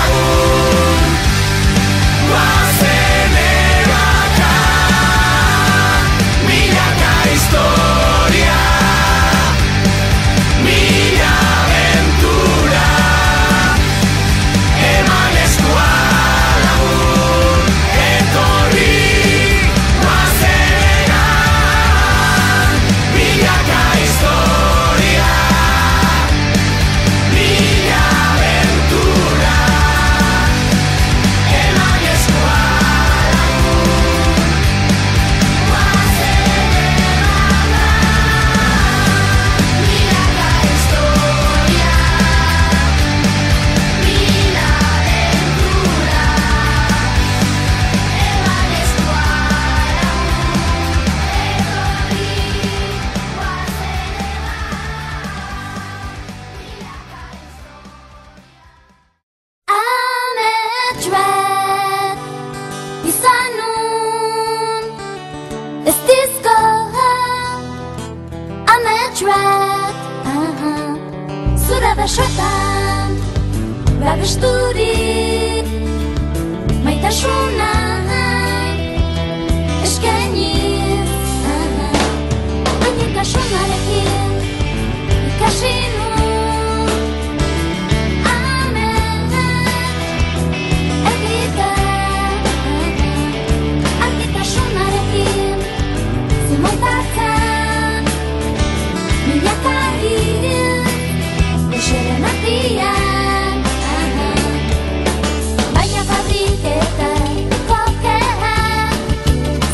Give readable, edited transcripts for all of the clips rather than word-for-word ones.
lagun, guazen egaka, milaka historia, mila aventura, eman eskua lagun, etorri guazen egan, milaka historia, mila aventura, eman eskua lagun, guazen egan, milaka historia, mila aventura, eman eskua Ametret izan nun ez dizko Ametret zure besotan babesturik maitasuna eskainiz Ainitasunarekin ikasi nun Argitasunarekin zimontatzen milaka hil goxeren artean baina fabriketan kokean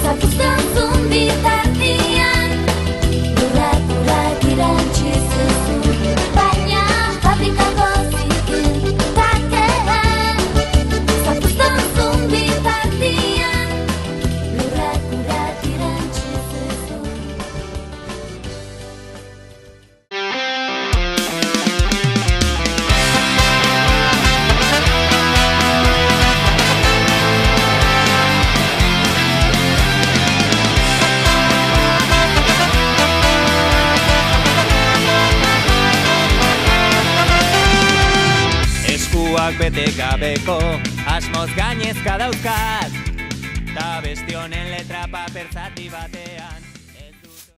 zartuzten zun bitartian durak irantzi zuzun baina fabrikako zikin takean zartuzten zun bitartian durak irantzi zuzun Eskuak bete gabeko asmoz gainezka dauzkat, ta beste honen letra paper zati batean